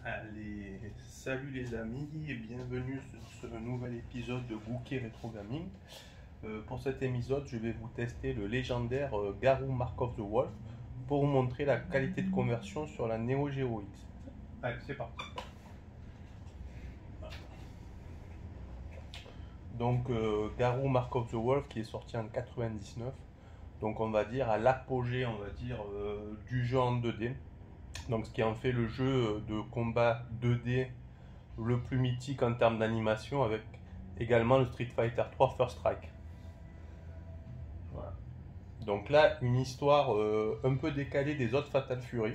Allez, salut les amis et bienvenue sur ce nouvel épisode de Gouquet Retro Gaming. Pour cet épisode, je vais vous tester le légendaire Garou Mark of the Wolf pour vous montrer la qualité de conversion sur la Neo Geo X. Allez, c'est parti. Donc Garou Mark of the Wolf qui est sorti en 99. Donc on va dire à l'apogée, du jeu en 2D. Donc ce qui en fait le jeu de combat 2D le plus mythique en termes d'animation, avec également le Street Fighter 3 First Strike. Voilà. Donc là, une histoire un peu décalée des autres Fatal Fury,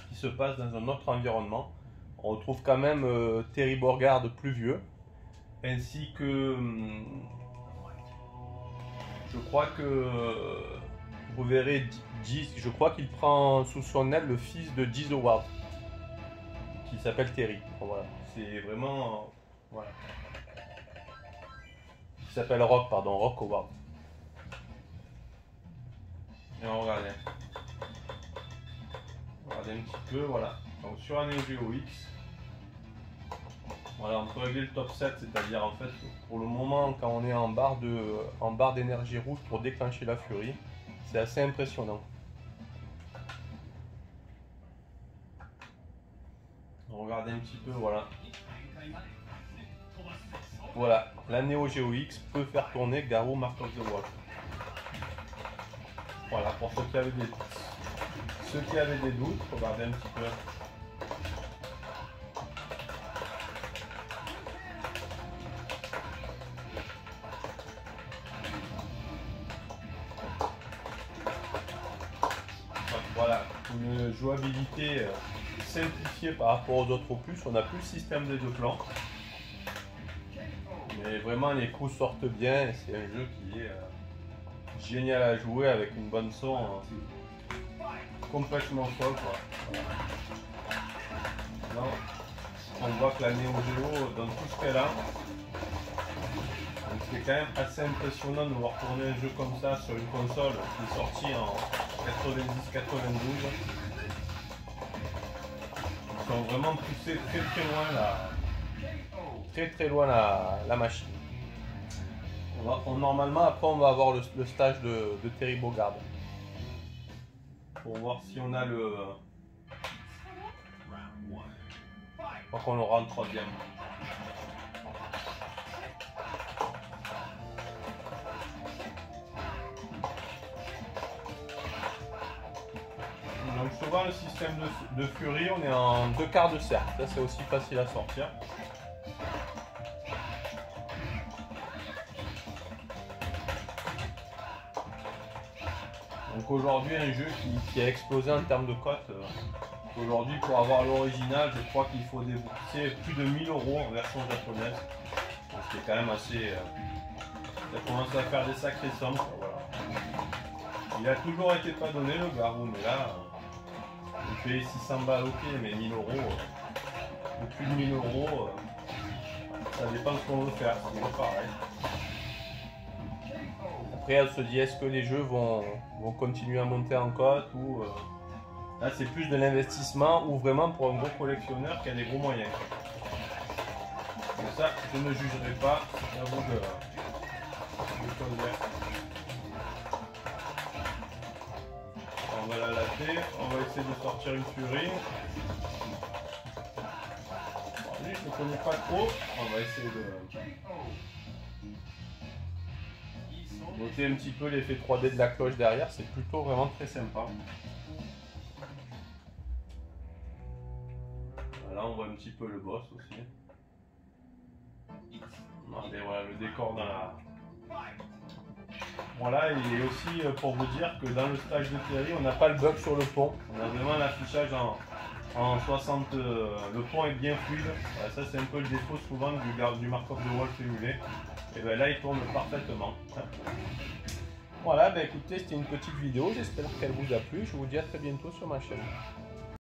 qui se passe dans un autre environnement. On retrouve quand même Terry Bogard plus vieux, ainsi que je crois que vous verrez je crois qu'il prend sous son aile le fils de G. Howard, qui s'appelle Terry. Voilà. C'est vraiment voilà. Il s'appelle Rock Howard. Et on regarde un petit peu, voilà. Donc sur un Neo Geo X, voilà, on peut régler le top 7, c'est-à-dire en fait pour le moment quand on est en barre d'énergie rouge pour déclencher la furie, c'est assez impressionnant. Regardez un petit peu, voilà. Voilà, la Neo Geo X peut faire tourner Garou Mark of the Wolf. Voilà, pour ceux qui avaient des doutes, regardez un petit peu. Voilà, une jouabilité simplifiée par rapport aux autres opus. On n'a plus le système des deux plans, mais vraiment les coups sortent bien. C'est un jeu qui est génial à jouer avec une bonne son complètement folle, quoi. Là, on voit que la Neo Geo donne tout ce qu'elle a. Donc c'est quand même assez impressionnant de voir tourner un jeu comme ça sur une console qui est sortie en 90-92. Ils sont vraiment poussés très loin la machine. Normalement après on va avoir le stage de Terry Bogard pour voir si on a le. Je crois qu'on aura en troisième. Donc souvent le système de furie, on est en 2 quarts de cercle, ça c'est aussi facile à sortir. Donc aujourd'hui un jeu qui a explosé en termes de cote. Aujourd'hui pour avoir l'original, je crois qu'il faut débourser plus de 1000 € en version japonaise. Donc c'est quand même assez. Ça commence à faire des sacrées sommes. Voilà. Il a toujours été pas donné le Garou, mais là. On paye 600 balles, ok, mais 1000 €, ou plus de 1000 €, ça dépend de ce qu'on veut faire, c'est toujours pareil. Après, elle se dit, est-ce que les jeux vont continuer à monter en cote, ou là c'est plus de l'investissement, ou vraiment pour un gros collectionneur qui a des gros moyens. Mais ça, je ne jugerai pas, c'est à vous de choisir. On va la latter, on va essayer de sortir une furie. Bon, lui, je ne connais pas trop, on va essayer de noter un petit peu l'effet 3D de la cloche derrière, c'est plutôt vraiment très sympa. Là, on voit un petit peu le boss aussi. Regardez, voilà le décor dans la. Voilà, et aussi pour vous dire que dans le stage de Terry, on n'a pas le bug sur le pont. On a vraiment l'affichage en 60. Le pont est bien fluide. Voilà, ça, c'est un peu le défaut souvent du Mark of the Wolf émulé. Et bien là, il tourne parfaitement. Voilà, ben écoutez, c'était une petite vidéo. J'espère qu'elle vous a plu. Je vous dis à très bientôt sur ma chaîne.